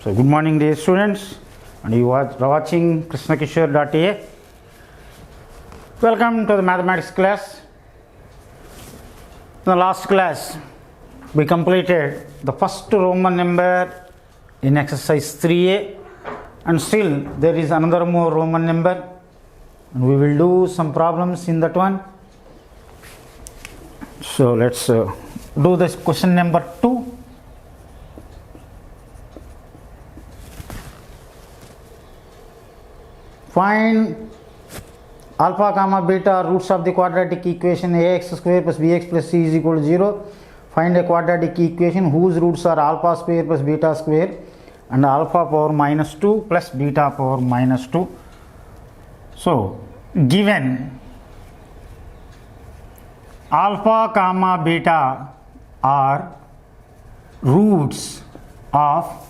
So good morning dear students, and you are watching krishnakishore.a. Welcome to the mathematics class. In the last class we completed the first Roman number in exercise 3a, and still there is another more Roman number, and we will do some problems in that one. So let's do this question number 2. Find alpha comma beta roots of the quadratic equation ax square plus bx plus c is equal to 0. Find a quadratic equation whose roots are alpha square plus beta square and alpha power minus 2 plus beta power minus 2. So given alpha comma beta are roots of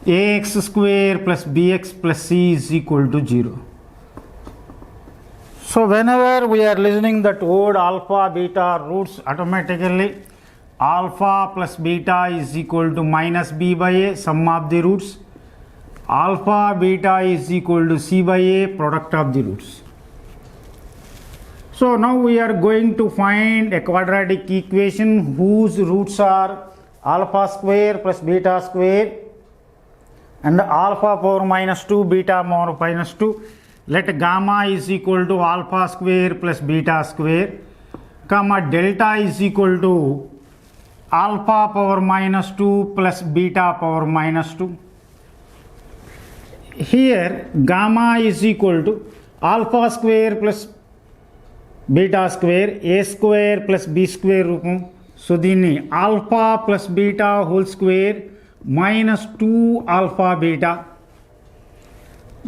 ax square plus bx plus c is equal to 0. So whenever we are listening that word alpha beta roots, automatically alpha plus beta is equal to minus b by a, sum of the roots. Alpha beta is equal to c by a, product of the roots. So now we are going to find a quadratic equation whose roots are alpha square plus beta square and alpha power minus 2 beta power minus 2. Let gamma is equal to alpha square plus beta square, comma delta is equal to alpha power minus 2 plus beta power minus 2. Here gamma is equal to alpha square plus beta square, a square plus b square రూపం. So దీన్ని alpha plus beta whole square minus 2 alpha beta.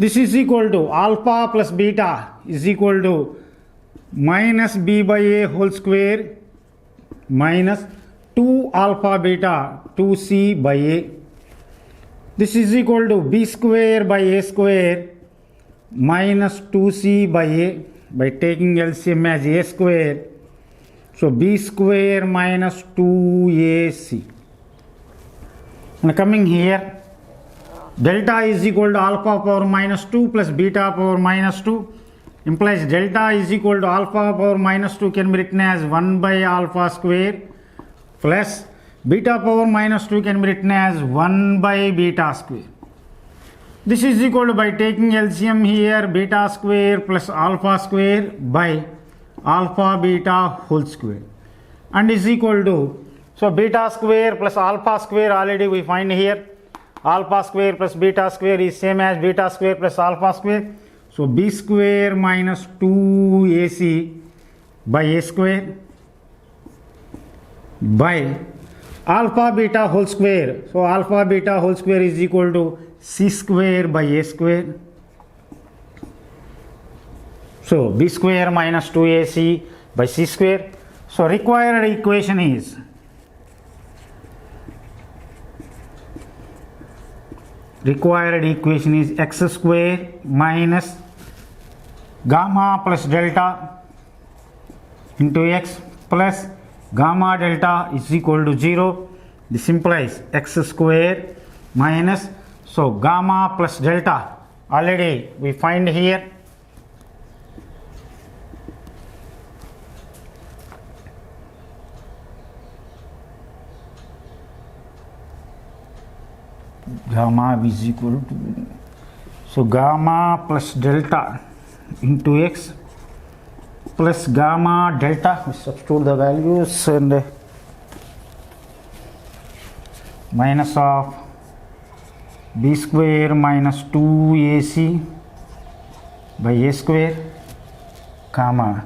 This is equal to alpha plus beta is equal to minus b by a whole square minus 2 alpha beta 2c by a. This is equal to b square by a square minus 2c by a, by taking LCM as a square. So b square minus 2ac. And coming here, delta is equal to alpha power minus 2 plus beta power minus 2 implies delta is equal to alpha power minus 2 can be written as 1 by alpha square plus beta power minus 2 can be written as 1 by beta square. This is equal to, by taking LCM here, beta square plus alpha square by alpha beta whole square, and is equal to, so beta square plus alpha square already we find here. Alpha square plus beta square is same as beta square plus alpha square. So b square minus 2ac by a square by alpha beta whole square. So alpha beta whole square is equal to c square by a square. So b square minus 2ac by c square. So required equation is x square minus gamma plus delta into x plus gamma delta is equal to 0. This implies x square minus, so gamma plus delta already we find here. Gamma is equal to, so gamma plus delta into x plus gamma delta, we substitute the values, and minus of b square minus 2ac by a square, comma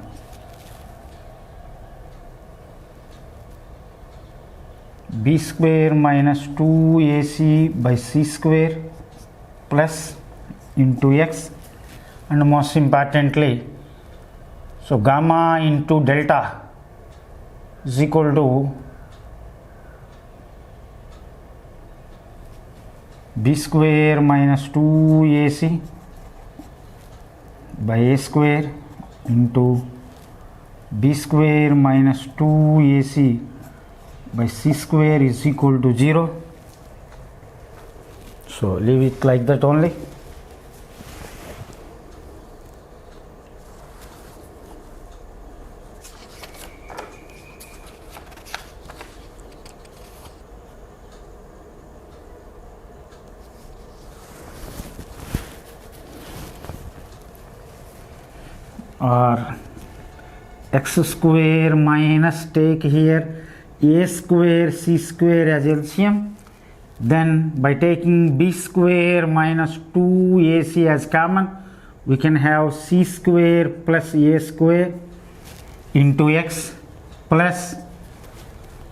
b square minus 2ac by c square plus into x, and most importantly, so gamma into delta is equal to b square minus 2ac by a square into b square minus 2ac by c square is equal to 0. So leave it like that only. Or x square minus, take here a square c square as LCM, then by taking b square minus 2ac as common, we can have c square plus a square into x plus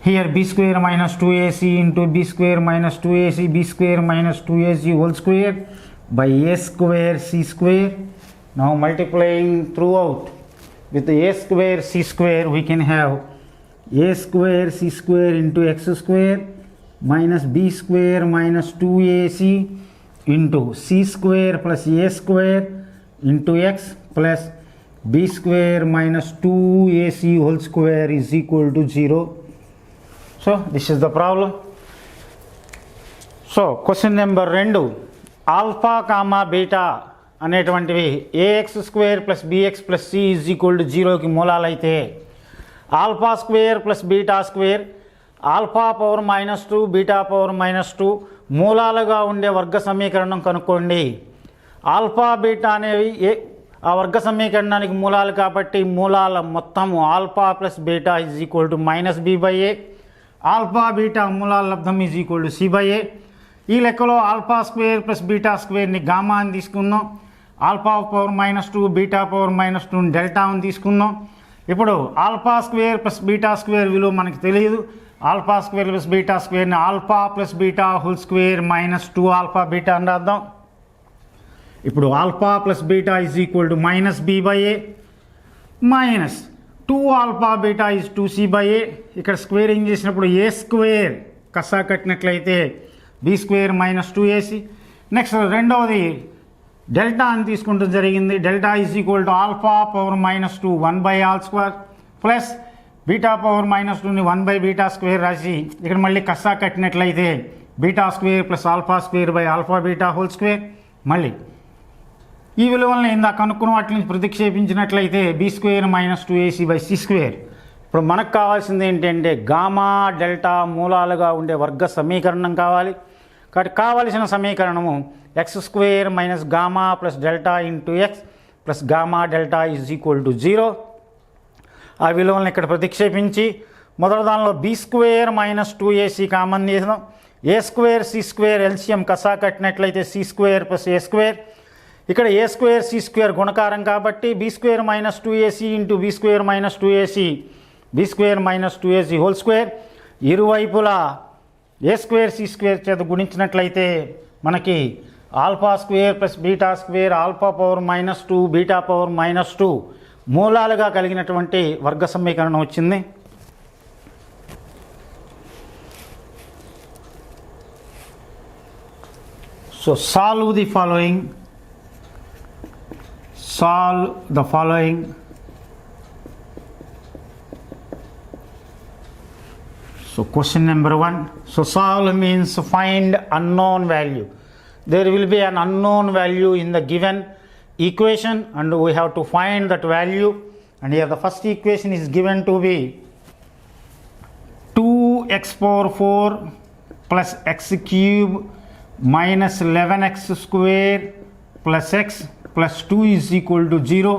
here b square minus 2ac into b square minus 2ac, b square minus 2ac whole square by a square c square. Now multiplying throughout with the a square c square, we can have a square c square into x square minus b square minus 2ac into c square plus a square into x plus b square minus 2ac whole square is equal to 0. So this is the problem. So question number 2, alpha comma beta అనేటువంటివి ax square plus bx plus c is equal to 0కి మూలాలు అయితే alpha square plus beta square alpha power -2 beta power -2 మూలాలుగా ఉండే వర్గ సమీకరణం కనుక్కోండి. Alpha beta అనేవి ఆ వర్గ సమీకరణానికి మూలాలు కాబట్టి మూలాల మొత్తము alpha plus beta is equal to -b/a, alpha beta మూలాల లబ్ధం ఈజ్ ఈక్వల్ టు c/a. ఈ లెక్కలో ఆల్ఫా స్క్వేర్ ప్లస్ బీటా స్క్వేర్ని గామా అని తీసుకుందాం, alpha power -2 beta power -2 delta అని తీసుకుందాం. ఇప్పుడు alpha square plus beta square విలువ మనకి తెలియదు. ఆల్ఫా స్క్వేర్ ప్లస్ బీటా స్క్వేర్ని alpha plus beta whole square -2 alpha beta అని రాద్దాం. ఇప్పుడు alpha plus beta is equal to -b/a minus 2 alpha beta is 2c/a. ఇక్కడ స్క్వేరింగ్ చేసినప్పుడు ఏ స్క్వేర్ కసా కట్టినట్లయితే b స్క్వేర్ -2ac. నెక్స్ట్ రెండవది డెల్టా అని తీసుకుంటూ జరిగింది. Delta is equal to alpha power -2 1/r² plus beta power -2ని 1/బీటా స్క్వేర్ రాసి ఇక్కడ మళ్ళీ కసా కట్టినట్లయితే beta square plus alpha square by alpha beta whole square. మళ్ళీ ఈ విలువలను ఇందాక కనుక్కున్న వాటిని ప్రతిక్షేపించినట్లయితే b square -2ac by c square. ఇప్పుడు మనకు కావాల్సింది ఏంటంటే గామా డెల్టా మూలాలుగా ఉండే వర్గ సమీకరణం కావాలి. కాబట్టి కావలసిన సమీకరణము X square minus gamma plus delta into X plus gamma delta is equal to 0. ఆ విలువలను ఇక్కడ ప్రతిక్షేపించి మొదటి దానిలో b స్క్వేర్ -2ac కామన్ చేద్దాం. A square C square LCM కసా కట్టినట్లయితే c square plus A square. ఇక్కడ ఏ స్క్వేర్ సి స్క్వేర్ గుణకారం కాబట్టి b square -2ac into b square -2ac b square -2ac whole square. ఇరువైపులా ఏ స్క్వేర్ సి స్క్వేర్ చేత గుణించినట్లయితే మనకి alpha square plus beta square alpha power -2 beta power -2 మూలాలుగా కలిగినటువంటి వర్గ సమీకరణం వచ్చింది. So solve the following. So question number 1. So solve means find unknown value. There will be an unknown value in the given equation and we have to find that value. And here the first equation is given to be 2x power 4 plus x cube minus 11x square plus x plus 2 is equal to 0.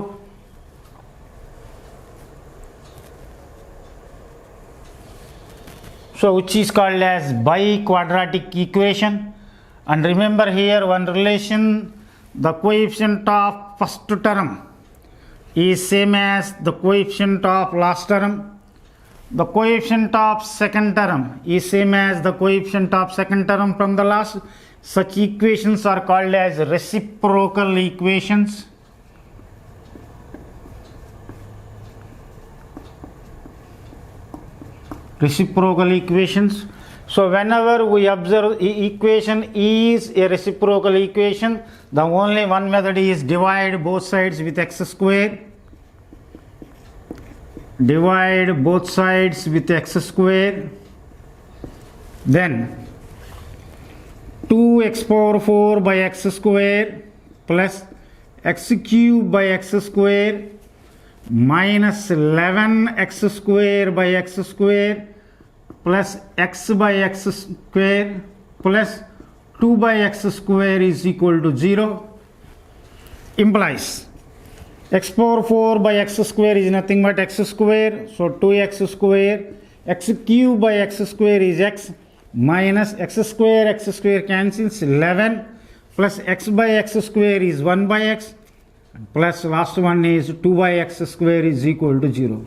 So which is called as biquadratic equation. And remember here one relation, the coefficient of first term is same as the coefficient of last term. The coefficient of second term is same as the coefficient of second term from the last. Such equations are called as reciprocal equations. Reciprocal equations. So whenever we observe equation is a reciprocal equation, the only one method is divide both sides with x square. Divide both sides with x square. Then 2x power 4 by x square plus x cube by x square minus 11x square by x square plus x by x square plus 2 by x square is equal to 0 implies x power 4 by x square is nothing but x square, so 2x square, x cube by x square is x minus x square cancels 11 plus x by x square is 1 by x plus last one is 2 by x square is equal to 0.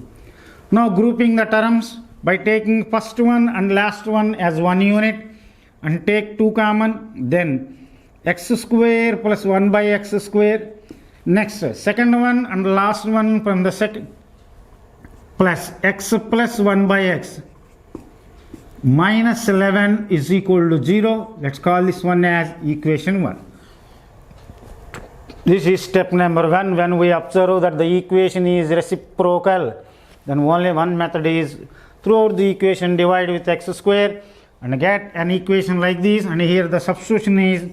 Now grouping the terms by taking first one and last one as one unit and take 2 common, then x square plus 1 by x square. Next second one and last one from the second plus x plus 1 by x minus 11 is equal to 0. Let's call this one as equation 1. This is step number 1. When we observe that the equation is reciprocal, then only one method is throughout the equation divide with x square and get an equation like this, and here the substitution is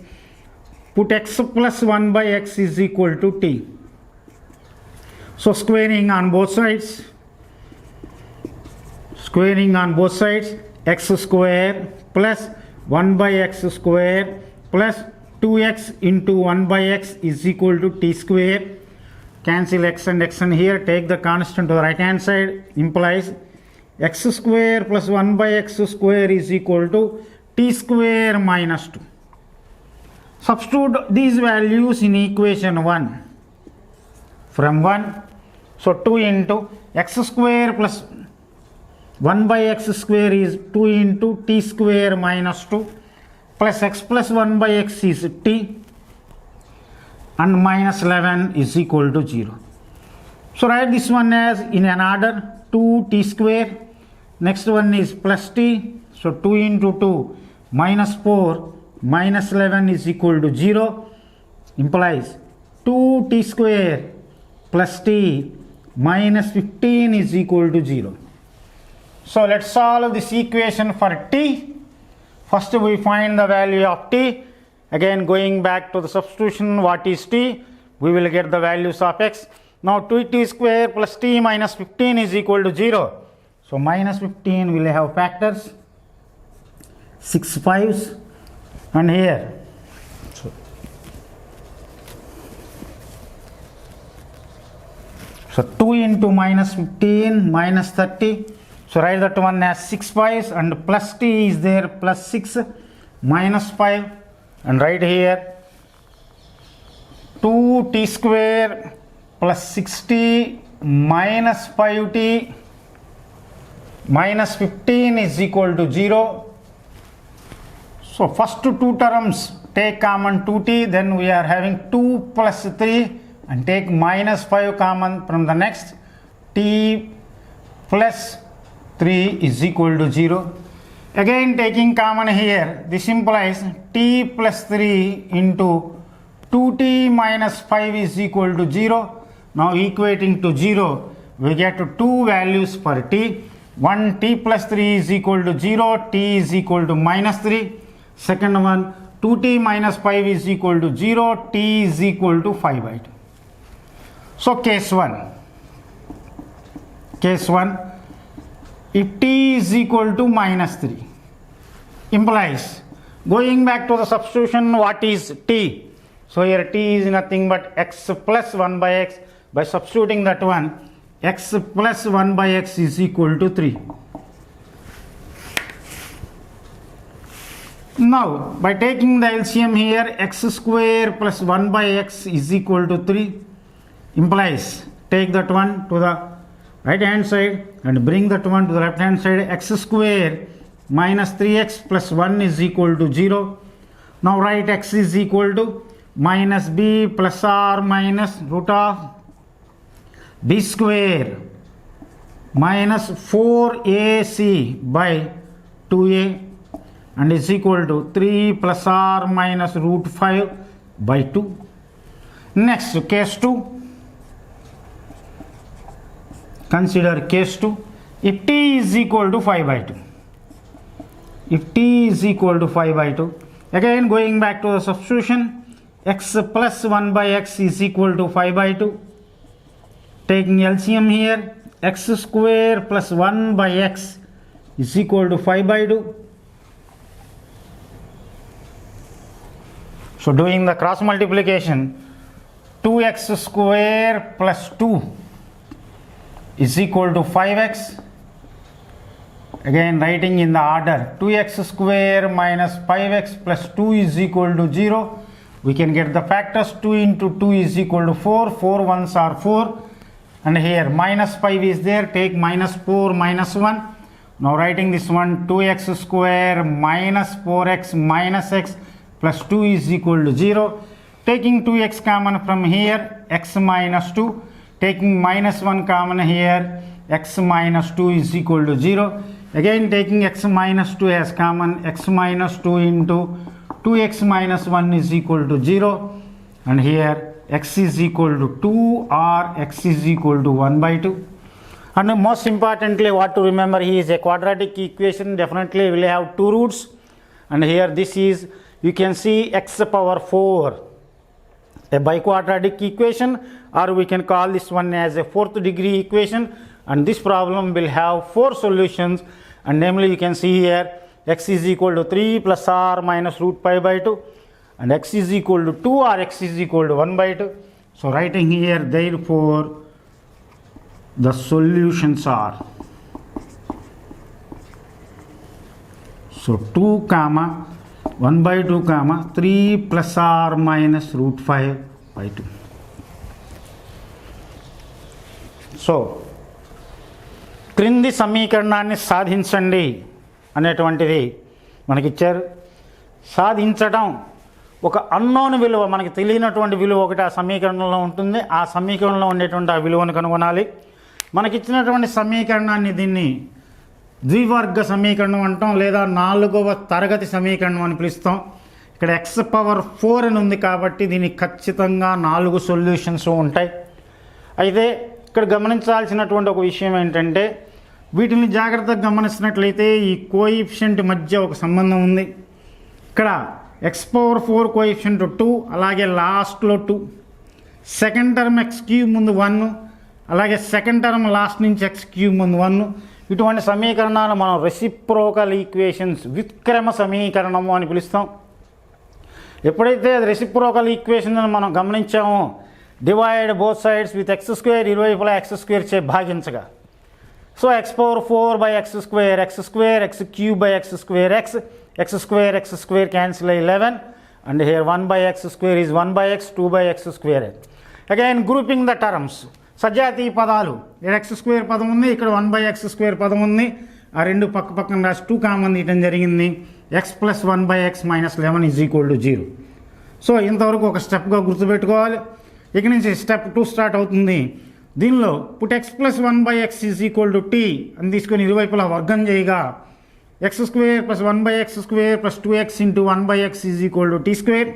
put x plus 1 by x is equal to t. So squaring on both sides, x square plus 1 by x square plus 2x into 1 by x is equal to t square. Cancel x and here, take the constant to the right hand side, implies x square plus 1 by x square is equal to t square minus 2. Substitute these values in equation 1 from 1. So 2 into x square plus 1 by x square is 2 into t square minus 2 plus x plus 1 by x is t and minus 11 is equal to 0. So write this one as in an order 2t square. Next one is plus t. So 2 into 2 minus 4 minus 11 is equal to 0 implies 2t square plus t minus 15 is equal to 0. So let's solve this equation for t. First we find the value of t. Again going back to the substitution, what is t? We will get the values of x. Now 2t square plus t minus 15 is equal to 0. So minus 15 will have factors 6 5s and here so 2 into minus 15 minus 30. So write that one as 6 5s and plus t is there plus 6 minus 5 and right here 2t square plus 6t minus 5t minus 15 is equal to 0. So first two terms take common 2t, then we are having 2 plus 3 and take minus 5 common from the next, t plus 3 is equal to 0. Again taking common here, this implies t plus 3 into 2t minus 5 is equal to 0. Now equating to 0, we get 2 values for t. One, t plus 3 is equal to 0, t is equal to minus 3. Second one, 2t minus 5 is equal to 0, t is equal to 5 by 2. So case 1, if t is equal to minus 3 implies, going back to the substitution, what is t? So here t is nothing but x plus 1 by x. By substituting that one, x plus 1 by x is equal to 3. Now by taking the LCM here, x square plus 1 by x is equal to 3 implies, take that one to the right hand side and bring that one to the left hand side, x square minus 3x plus 1 is equal to 0. Now write x is equal to minus b plus r minus root of b square minus 4ac by 2a and is equal to 3 plus r minus root 5 by 2. Next case 2. Consider case 2. If t is equal to 5 by 2. If t is equal to 5 by 2. Again going back to the substitution, x plus 1 by x is equal to 5 by 2. Taking LCM here, x square plus 1 by x is equal to 5 by 2. So doing the cross multiplication, 2x square plus 2 is equal to 5x. Again writing in the order, 2x square minus 5x plus 2 is equal to 0. We can get the factors. 2 into 2 is equal to 4. 4 ones are 4. And here minus 5 is there. Take minus 4 minus 1. Now writing this one, 2x square minus 4x minus x plus 2 is equal to 0. Taking 2x common from here, x minus 2. Taking minus 1 common here, x minus 2 is equal to 0. Again taking x minus 2 as common, x minus 2 into 2x minus 1 is equal to 0. And here x is equal to 2 or x is equal to 1 by 2. And most importantly, what to remember, here is a quadratic equation, definitely will have two roots. And here this is, you can see x power 4, a biquadratic equation, or we can call this one as a fourth degree equation. And this problem will have 4 solutions, and namely you can see here x is equal to 3 plus r minus root pi by 2, and x is equal to 2 or x is equal to 1 by 2. So writing here, therefore the solutions are, so 2 comma 1 by 2 comma 3 plus r minus root 5 by 2. So క్రింది సమీకరణాన్ని సాధించండి అనేటువంటిది మనకిచ్చారు. సాధించడం, ఒక unknown విలువ, మనకి తెలియనటువంటి విలువ ఒకటి ఆ సమీకరణంలో ఉంటుంది. ఆ సమీకరణంలో ఉండేటువంటి ఆ విలువను కనుగొనాలి. మనకిచ్చినటువంటి సమీకరణాన్ని దీన్ని ద్వివర్గ సమీకరణం అంటాం, లేదా 4వ తరగతి సమీకరణం అని పిలుస్తాం. ఇక్కడ x పవర్ 4 అని ఉంది కాబట్టి దీనికి ఖచ్చితంగా 4 సొల్యూషన్స్ ఉంటాయి. అయితే ఇక్కడ గమనించాల్సినటువంటి ఒక విషయం ఏంటంటే, వీటిని జాగ్రత్తగా గమనించినట్లయితే ఈ కోఎఫిషియంట్ మధ్య ఒక సంబంధం ఉంది. ఇక్కడ x పవర్ 4 కోఎఫిషియంట్ 2, అలాగే లాస్ట్లో 2, సెకండ్ టర్మ్ x క్యూబ్ ముందు 1, అలాగే సెకండ్ టర్మ్ లాస్ట్ నుంచి x క్యూబ్ ముందు 1. ఇటువంటి సమీకరణాలు మనం రెసిప్రోకల్ ఈక్వేషన్స్, వ్యుత్క్రమ సమీకరణము అని పిలుస్తాం. ఎప్పుడైతే అది రెసిప్రోకల్ ఈక్వేషన్ అని మనం గమనించామో, divide both sides with X square, ఇరువైపులా ఎక్స్ స్క్వేర్ చే భాగించగా, so x power 4 by x square, x cube by x square, x square cancel అయ్యి 11, and here 1 by x square is 1 by x, 2 by x square. Again grouping the terms, సజాతీయ పదాలు, ఇక్కడ x square పదం ఉంది, ఇక్కడ 1 by x square పదం ఉంది. ఆ రెండు పక్క పక్కన రాసి 2 కామన్ తీయటం జరిగింది. x plus 1 by x minus 11 is equal to 0. So ఇంతవరకు ఒక స్టెప్గా గుర్తుపెట్టుకోవాలి. ఇక నుంచి స్టెప్ 2 స్టార్ట్ అవుతుంది. దీనిలో put x plus 1 by x is equal to t అని తీసుకొని ఇరువైపులా వర్గం చేయగా, x square plus 1 by x square plus 2x into 1 by x is equal to t square.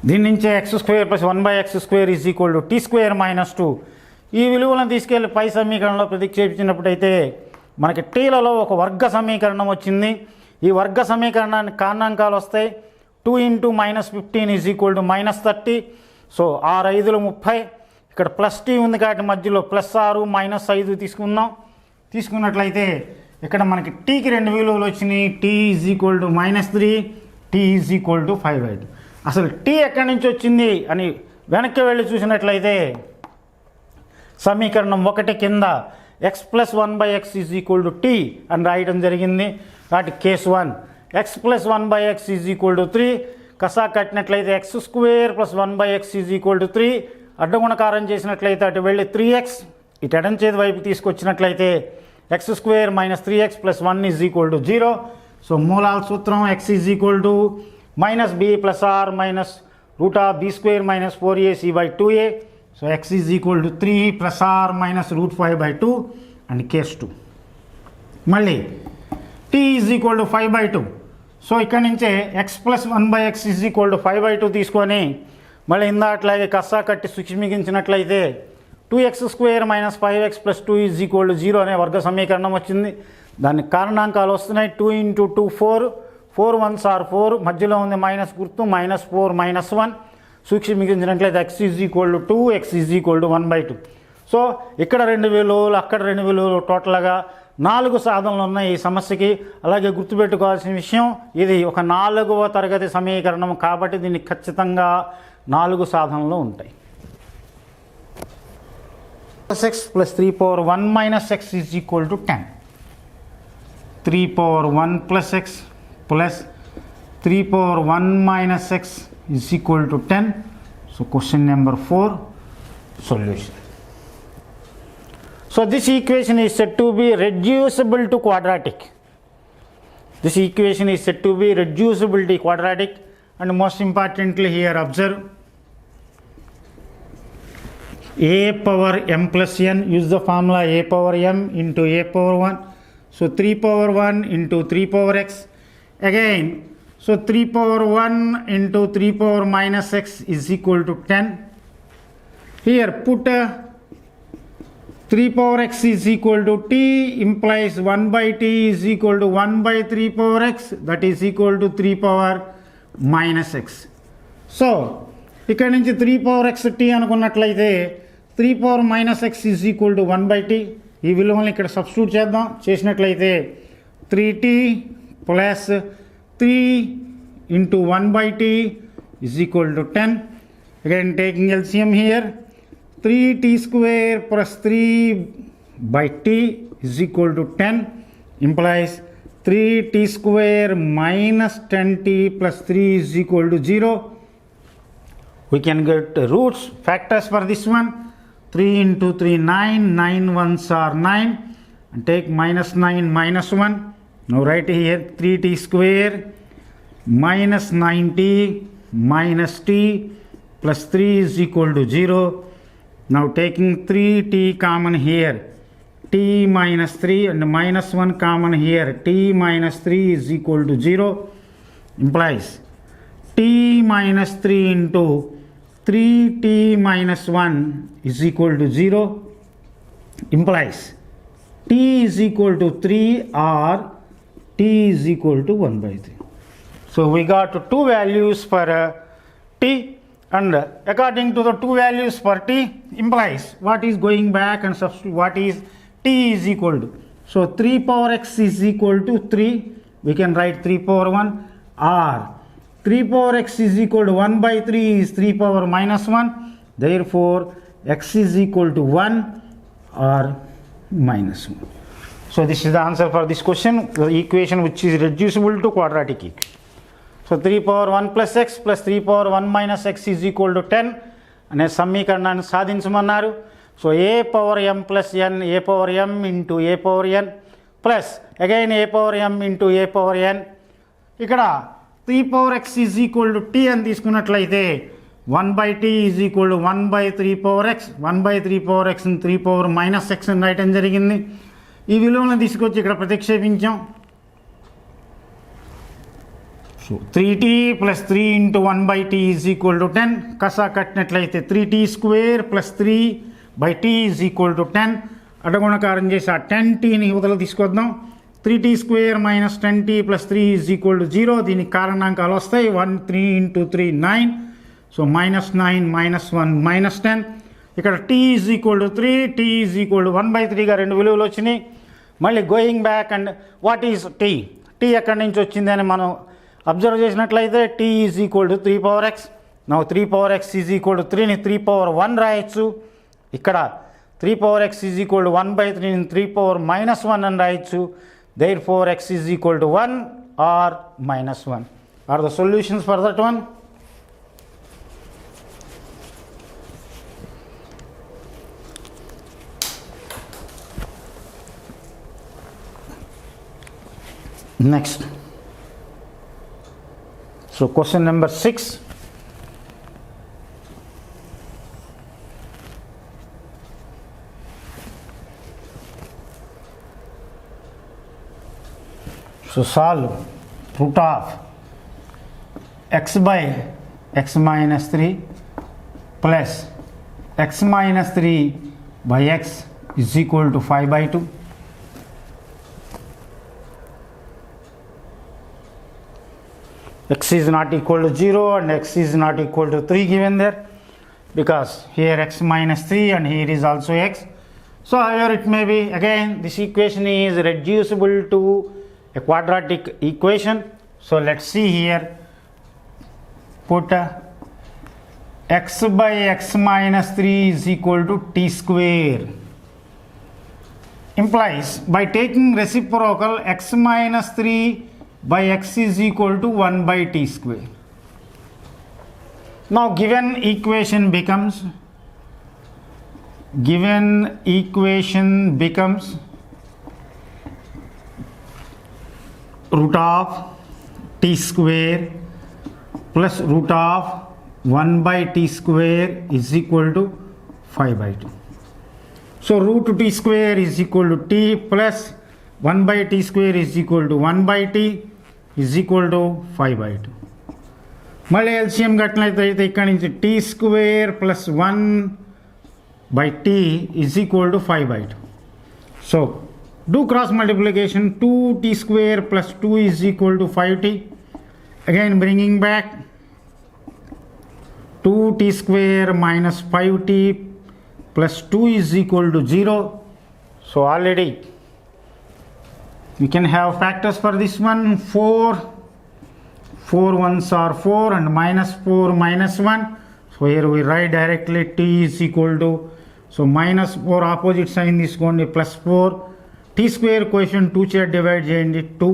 దీని నుంచే x square plus 1 by x square is equal to t square minus 2. ఈ విలువలను తీసుకెళ్ళి పై సమీకరణంలో ప్రతిక్షేపించినప్పుడైతే మనకి టీలలో ఒక వర్గ సమీకరణం వచ్చింది. ఈ వర్గ సమీకరణానికి కారణాంకాలు వస్తాయి. 2 into minus 15 is equal to minus 30. So 6 5 30. ఇక్కడ ప్లస్ టీ ఉంది కాబట్టి మధ్యలో ప్లస్ 6 మైనస్ 5 తీసుకుందాం. తీసుకున్నట్లయితే ఇక్కడ మనకి టీకి 2 విలువలు వచ్చినాయి. T is equal to -3, t is equal to 5/2. అసలు టీ ఎక్కడి నుంచి వచ్చింది అని వెనక్కి వెళ్ళి చూసినట్లయితే సమీకరణం 1 కింద x plus 1 by x is equal to t అని రాయడం జరిగింది. కాబట్టి case 1 x plus 1 by x is equal to 3. కసా కట్టినట్లయితే x square plus 1 by x is equal to 3. అడ్డగుణకారం చేసినట్లయితే అటు వెళ్ళి 3x, ఇటు ఎడం చేతి వైపు తీసుకొచ్చినట్లయితే x స్క్వేర్ minus 3x plus 1 is equal to 0. So మూలాల సూత్రం x is equal to minus b plus or minus root of b square minus 4ac by 2a. So x is equal to 3 plus or minus root 5/2 and case 2. మళ్ళీ t is equal to 5/2. So ఇక్కడ నుంచే x plus 1 by x is equal to 5/2 తీసుకొని మళ్ళీ ఇందాట్లాగే కస్సా కట్టి సుక్షిమిగించినట్లయితే 2x square minus 5x plus 2 is equal to 0 అనే వర్గ సమీకరణం వచ్చింది. దానికి కారణాంకాలు వస్తున్నాయి. 2 ఇంటూ 2 4, 4 1s are 4, మధ్యలో ఉంది మైనస్ గుర్తు, -4 -1 సూక్షించినట్లయితే x is equal to 2, x is equal to 1/2. So ఇక్కడ 2 విలువలు, అక్కడ 2 విలువలు, టోటల్గా 4 సాధనలు ఉన్నాయి ఈ సమస్యకి. అలాగే గుర్తుపెట్టుకోవాల్సిన విషయం, ఇది ఒక 4వ తరగతి సమీకరణం కాబట్టి దీనికి ఖచ్చితంగా 4 సాధనలు ఉంటాయి. x plus 3 power 1 minus x is equal to 10. 3 power 1 plus x plus 3 power 1 minus x is equal to 10. So question number 4, solution. So this equation is said to be reducible to quadratic. This equation is said to be reducible to quadratic, and most importantly here observe a power m plus n, use the formula a power m into a power 1. So 3 power 1 into 3 power x. Again, so 3 power 1 into 3 power minus x is equal to 10. Here put 3 power x is equal to t, implies 1 by t is equal to 1 by 3 power x, that is equal to 3 power minus x. So ఇక్కడ నుంచి 3 power x t అనుకున్నట్లయితే 3 power minus x is equal to 1 by t. ఈ విలువల్ని ఇక్కడ substitute చేద్దాం. చేసినట్లయితే 3t plus 3 into 1 by t is equal to 10. Again taking LCM here, 3t square plus 3 by t is equal to 10, implies 3t square minus 10t plus 3 is equal to 0. We can get roots, factors for this one. 3 into 3 9, 9 ones are 9, and take minus 9 minus 1. Now write here 3t square minus 9t minus t plus 3 is equal to 0. Now taking 3t common here, t minus 3 and minus 1 common here, t minus 3 is equal to 0, implies t minus 3 into 3t minus 1 is equal to 0, implies t is equal to 3 or t is equal to 1 by 3. So we got 2 values for t, and according to the 2 values for t implies what is going back and substitute what is t is equal to. So 3 power x is equal to 3, we can write 3 power 1, or 3 power x is equal to 1 by 3 is 3 power minus 1, therefore x is equal to 1 or minus 1. So this is the answer for this question, the equation which is reducible to quadratic equation. So 3 power 1 plus x plus 3 power 1 minus x is equal to 10 అనే సమీకరణాన్ని సాధించమన్నారు. So a power m plus n, a power m into a power n plus again a power m into a power n. ఇక్కడ 3 power x is equal to t అని తీసుకున్నట్లయితే 1 by t is equal to 1 by 3 power x, 1 by 3 power x and 3 power minus x అని రాయటం జరిగింది. ఈ విలువలను తీసుకొచ్చి ఇక్కడ ప్రతిక్షేపించాం. So 3t plus 3 into 1 by t is equal to 10. కసా కట్టినట్లయితే 3t square plus 3 by t is equal to 10. అడ్డగుణకారం చేసి ఆ 10tని యువతలు తీసుకొద్దాం. 3t square minus 10t plus 3 is equal to 0. దీనికి కారణాంకాలు వస్తాయి. 1 3 into 3 9. So minus 9 minus 1 minus 10. ఇక్కడ t is equal to 3, t is equal to 1 by 3గా 2 విలువలు వచ్చినాయి. మళ్ళీ going back and what is t? t ఎక్కడి నుంచి వచ్చింది అని మనం అబ్జర్వ్ చేసినట్లయితే t is equal to 3 power X. Now 3 power X is equal to 3ని 3 పవర్ 1 రాయొచ్చు. ఇక్కడ 3 power X is equal to 1 by 3ని 3 పవర్ మైనస్ 1 అని రాయొచ్చు. Therefore X is equal to 1 or minus 1 or the solutions for that one. Next, so question number 6. So solve root of x by x minus 3 plus x minus 3 by x is equal to 5 by 2. x is not equal to 0 and x is not equal to 3 given there, because here x minus 3 and here is also x. So however it may be, again this equation is reducible to a quadratic equation. So let's see here, put x by x minus 3 is equal to t square, implies by taking reciprocal x minus 3 by x is equal to 1 by t square. Now given equation becomes root of t square plus root of 1 by t square is equal to 5 by 2. So root t square is equal to t plus 1 by t square is equal to 1 by t is equal to 5 by 2. మళ్ళీ LCM కట్టినట్లయితే ఇక్కడ నుంచి t square plus 1 by t is equal to 5 by 2. So do cross multiplication, 2t square plus 2 is equal to 5t. Again bringing back 2t square minus 5t plus 2 is equal to 0. So already we can have factors for this one. 4 ones are 4 and minus 4 minus 1. So here we write directly t is equal to, so minus 4 opposite sign తీసుకోండి plus 4, t square quotient 2 చే divide చేయండి 2,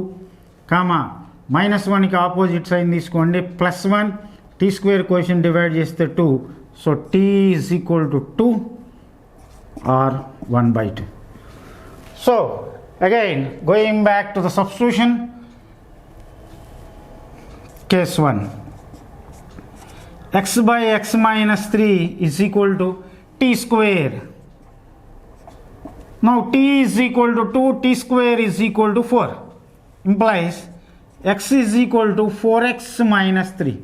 comma minus 1కి opposite sign తీసుకోండి plus 1, t square quotient divide చేస్తే 2, so t is equal to 2 or 1 by 2. So again going back to the substitution, case 1, x by x minus 3 is equal to t square. Now t is equal to 2, t square is equal to 4, implies x is equal to 4x minus 3.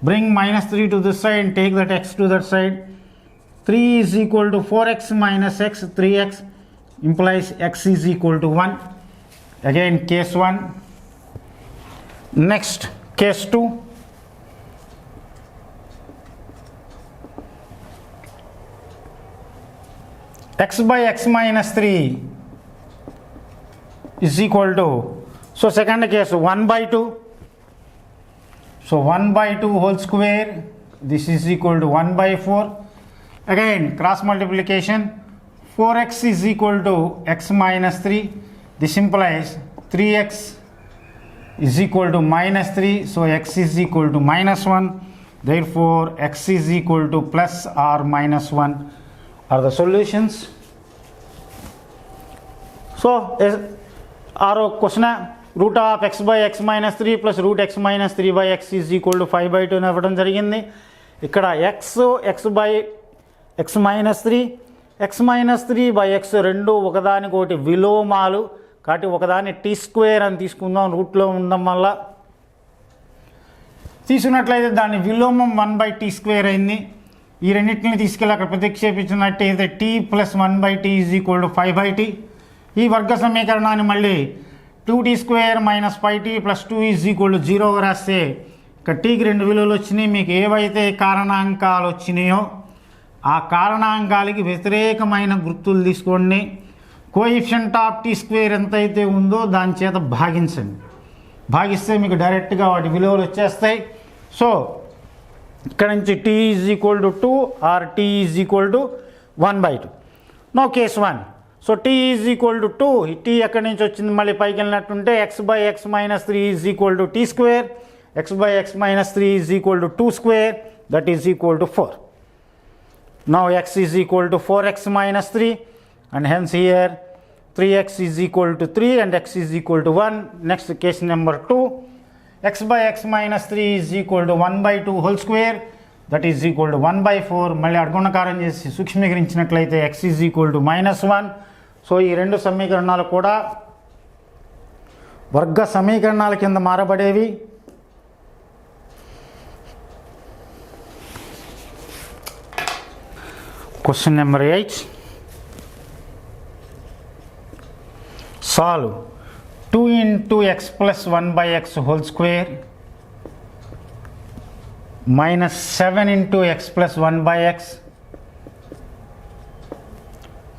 Bring minus 3 to this side and take that x to that side. 3 is equal to 4x minus x, 3x, implies x is equal to 1. Again case 1. Next case 2. X by x minus 3 is equal to, so second case 1 by 2. So 1 by 2 whole square, this is equal to 1 by 4. Again cross multiplication, 4x is equal to x minus 3. This implies 3x is equal to minus 3. So x is equal to minus 1. Therefore x is equal to plus or minus 1 are the solutions. So our question, root of x by x minus 3 plus root x minus 3 by x is equal to 5 by 2 అని ఇవ్వడం జరిగింది. ఇక్కడ x by x minus 3, x minus 3 by x రెండు ఒకదానికొకటి విలోమాలు కాబట్టి ఒకదాన్ని tea square అని తీసుకుందాం, రూట్లో ఉండడం వల్ల. తీసుకున్నట్లయితే దాని విలోమం 1 by t స్క్వేర్ అయింది. ఈ రెండింటిని తీసుకెళ్ళి అక్కడ ప్రతిక్షేపించినట్టయితే t plus 1 by t is equal to 5 by t. ఈ వర్గ సమీకరణాన్ని మళ్ళీ 2t square minus 5t plus 2 is equal to 0 రాస్తే ఇక్కడ టీకి 2 విలువలు వచ్చినాయి. మీకు ఏవైతే కారణాంకాలు వచ్చినాయో ఆ కారణాంకాలకి వ్యతిరేకమైన గుర్తులు తీసుకోండి. కోఎఫిషియంట్ ఆఫ్ టీ స్క్వేర్ ఎంతైతే ఉందో దాని చేత భాగించండి. భాగిస్తే మీకు డైరెక్ట్గా వాటి విలువలు వచ్చేస్తాయి. సో ఇక్కడ నుంచి t is equal to 2 or t is equal to 1 by 2. No case 1. So t is equal to 2, t ఎక్కడి నుంచి వచ్చింది మళ్ళీ పైకి వెళ్ళినట్టుంటే x by x minus 3 is equal to t square, x by x minus 3 is equal to 2 square, that is equal to 4. Now x is equal to 4x minus 3 and hence here 3x is equal to 3 and x is equal to 1. Next case number 2, x by x minus 3 is equal to 1 by 2 whole square, that is equal to 1 by 4. మళ్ళీ అడ్గుణకారం చేసి సూక్ష్మీకరించినట్లయితే x is equal to minus 1. So ఈ రెండు సమీకరణాలు కూడా వర్గ సమీకరణాల కింద మారబడేవి. Question number 8. Solve 2 into x plus 1 by x whole square minus 7 into x plus 1 by x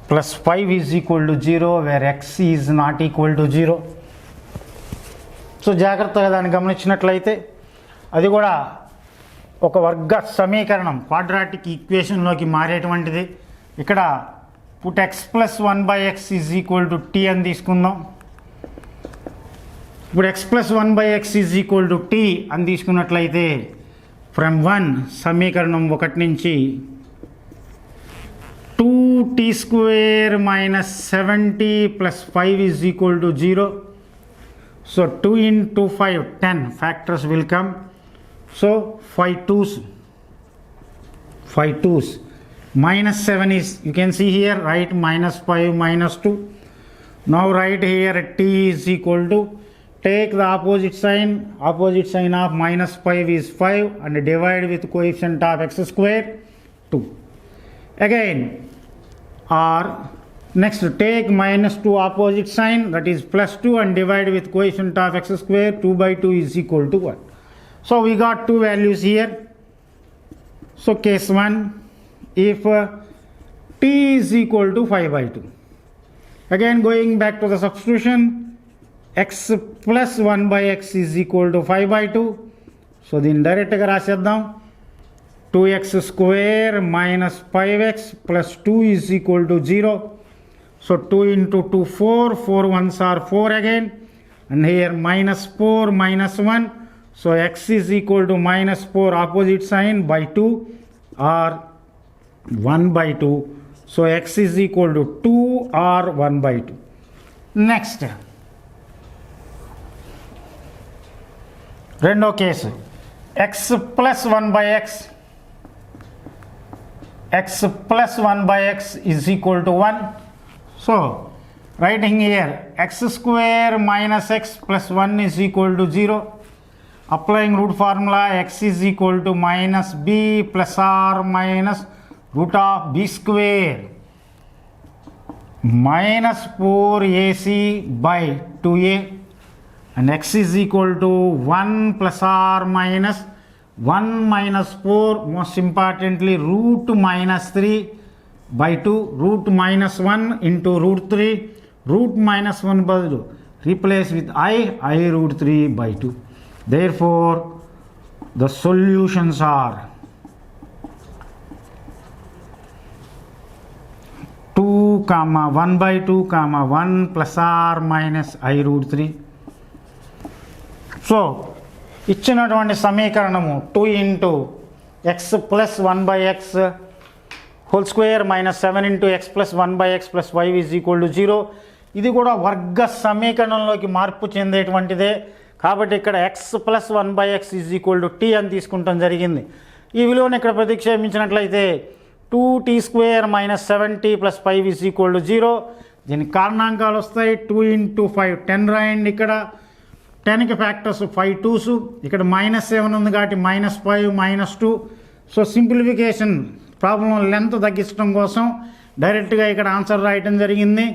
plus 5 is equal to 0 where x is not equal to 0. So జాగ్రత్తగా దాన్ని గమనించినట్లయితే అది కూడా ఒక వర్గ సమీకరణం క్వాడ్రాటిక్ ఈక్వేషన్లోకి మారేటువంటిది. ఇక్కడ put x plus 1 by x is equal to t అని తీసుకుందాం. ఇప్పుడు x plus 1 by x is equal to t అని తీసుకున్నట్లయితే ఫ్రమ్ 1 సమీకరణం 1 నుంచి 2t square minus 70 plus 5 is equal to 0. So 2 into 5, 10 factors will come. So 5 twos. Minus 7 is, you can see here, right, minus 5 minus 2. Now write here t is equal to, take the opposite sign of minus 5 is 5 and divide with coefficient of x square 2. Again, or next take minus 2 opposite sign, that is plus 2, and divide with coefficient of x square. 2 by 2 is equal to 1. So we got two values here. So case 1, if t is equal to 5 by 2, again going back to the substitution, x plus 1 by x is equal to 5 by 2. So then direct ga raseddam, 2x square minus 5x plus 2 is equal to 0. So 2 into 2, 4 ones are 4 again, and here minus 4 minus 1. So x is equal to minus 4 opposite sign by 2 or 1 by 2. So x is equal to 2 or 1 by 2. Next, రెండో case x plus 1 by x. X plus 1 by x is equal to 1. So writing here x square minus x plus 1 is equal to 0. Applying root formula, x is equal to minus b plus r minus root of b square minus 4ac by 2a, and x is equal to 1 plus r minus 1 minus 4, most importantly root minus 3 by 2, root minus 1 into root 3, root minus 1 badu replace with I root 3 by 2. Therefore the solutions are 2, 1 by 2, 1 plus r minus I root 3. So ఇచ్చినటువంటి సమీకరణము 2 into x plus 1 by x whole square minus 7 into x plus 1 by x plus y is equal to 0. ఇది కూడా వర్గ సమీకరణంలోకి మార్పు చెందేటువంటిదే. కాబట్టి ఇక్కడ x plus 1 by x is equal to t అని తీసుకుంటాం జరిగింది. ఈ విలువను ఇక్కడ ప్రతిక్షేపించినట్లయితే 2t square minus 7t plus 5 is equal to 0. దీనికి కారణాంకాలు వస్తాయి. 2 into 5, 10 రాయండి. ఇక్కడ 10కి ఫ్యాక్టర్స్ 5 2s, ఇక్కడ మైనస్ 7 ఉంది కాబట్టి minus 5 minus 2. So simplification problem length తగ్గించడం కోసం డైరెక్ట్గా ఇక్కడ ఆన్సర్ రాయటం జరిగింది.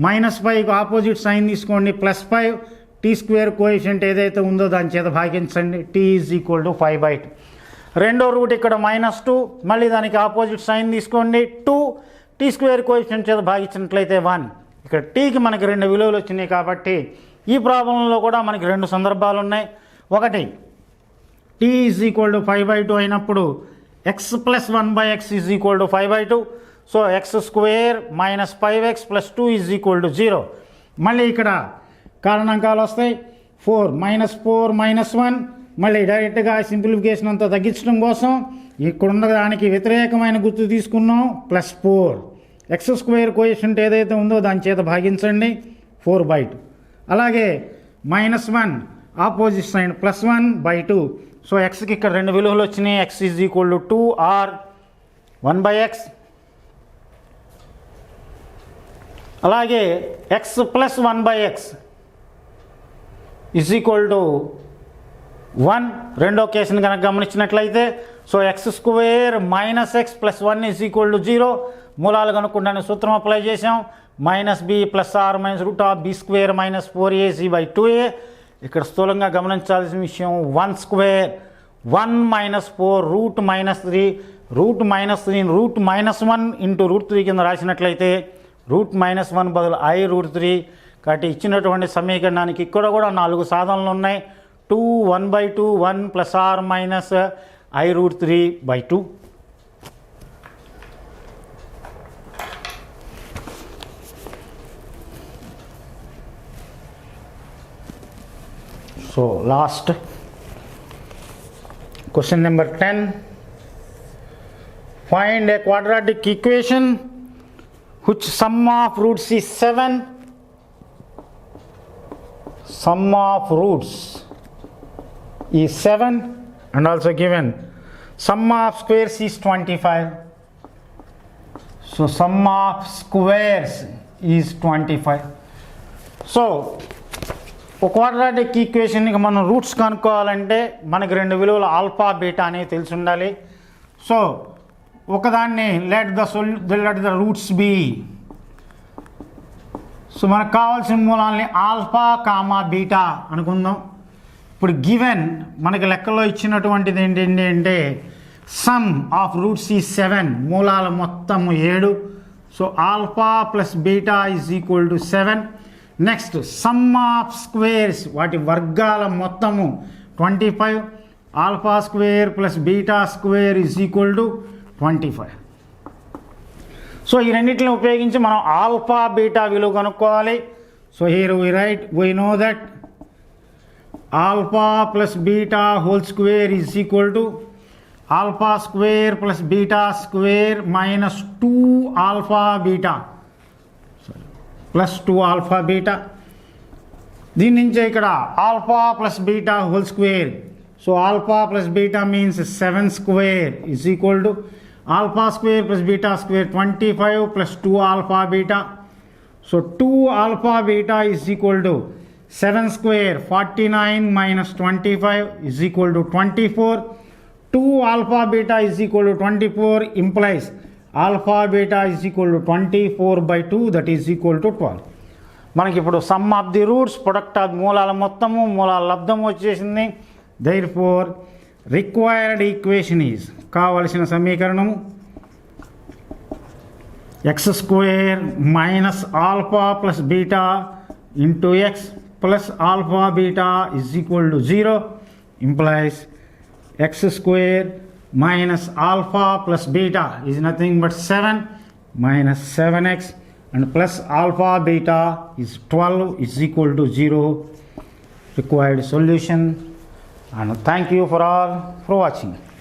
మైనస్ 5కి ఆపోజిట్ సైన్ తీసుకోండి, ప్లస్ 5, టీ స్క్వేర్ కోఎఫిషియంట్ ఏదైతే ఉందో దాని చేత భాగించండి. T is equal to 5 by 2. రెండో రూట్ ఇక్కడ మైనస్ 2, మళ్ళీ దానికి ఆపోజిట్ సైన్ తీసుకోండి, 2, టీ స్క్వేర్ కోఎఫిషియంట్ చేత భాగించినట్లయితే 1. ఇక్కడ టీకి మనకి 2 విలువలు వచ్చినాయి కాబట్టి ఈ ప్రాబ్లంలో కూడా మనకి 2 సందర్భాలు ఉన్నాయి. ఒకటి t is equal to 5 by 2 అయినప్పుడు x plus 1 by x is equal to 5 by 2. So x square minus 5x plus 2 is equal to 0. మళ్ళీ ఇక్కడ కారణాంకాలు వస్తాయి, 4 minus 1. మళ్ళీ డైరెక్ట్గా సింప్లిఫికేషన్ అంతా తగ్గించడం కోసం ఇక్కడున్న దానికి వ్యతిరేకమైన గుర్తు తీసుకున్నాం, ప్లస్ 4. ఎక్స్ స్క్వేర్ కోఎఫిషియంట్ ఏదైతే ఉందో దాని చేత భాగించండి, 4 by 2. అలాగే -1 opposite sign plus 1 by 2. So ఎక్స్కి ఇక్కడ 2 విలువలు వచ్చినాయి, x is equal to 2 or 1 by x. అలాగే x plus 1 by x is equal to 1. రెండో కేసుని కనుక గమనించినట్లయితే so x square minus x plus 1 is equal to 0. మూలాలు కనుక్కుంటానే సూత్రం అప్లై చేసాం, minus b plus or minus root of b square minus 4ac by 2a. ఇక్కడ స్థూలంగా గమనించాల్సిన విషయం 1 square 1 minus 4 root minus 3 route minus 3 route minus 1 into root 3 కింద రాసినట్లయితే route minus 1 బదులు ఐ రూట్ 3. కాబట్టి ఇచ్చినటువంటి సమీకరణానికి ఇక్కడ కూడా 4 సాధనలు ఉన్నాయి. 2 1/2 1 plus or minus i root 3/2. So last question number 10. Find a quadratic equation which sum of roots is 7. Sum of roots is 7 and also given sum of squares is 25. So sum of squares is 25. So quadratic ఈక్వేషన్కి మనం roots కనుక్కోవాలంటే మనకి 2 విలువలు alpha beta అనేవి తెలిసి ఉండాలి. So ఒకదాన్ని let the roots be. సో మనకు కావాల్సిన మూలాల్ని ఆల్ఫా కామా బీటా అనుకుందాం. ఇప్పుడు గివెన్ మనకి లెక్కలో ఇచ్చినటువంటిది ఏంటంటే అంటే సమ్ ఆఫ్ రూట్స్ ఈ 7, మూలాల మొత్తం 7. So alpha plus beta is equal to 7. Next some of squares, వాటి వర్గాల మొత్తము 25. Alpha square plus beta square is equal to 25. So ఈ రెండింటిని ఉపయోగించి మనం ఆల్ఫా బీటా విలువ కనుక్కోవాలి. So here we know that alpha plus beta whole square is equal to alpha square plus beta square minus 2 alpha beta plus 2 alpha beta. దీని నుంచి ఇక్కడ alpha plus beta whole square. So alpha plus beta means 7 square is equal to alpha square plus beta square 25 plus 2 alpha beta. So 2 alpha beta is equal to 7 square 49 minus 25 is equal to 24. 2 alpha beta is equal to 24 implies alpha beta is equal to 24/2, that is equal to 12. మనకి ఇప్పుడు some of the roots, product of మూలాల మొత్తము, మూలాల లబ్ధము వచ్చేసింది. Therefore required equation is, కావలసిన సమీకరణము X square minus alpha plus beta into X plus alpha beta is equal to 0 implies X square minus alpha plus beta is nothing but 7 minus 7x and plus alpha beta is 12 is equal to 0. Required solution. And thank you for all for watching.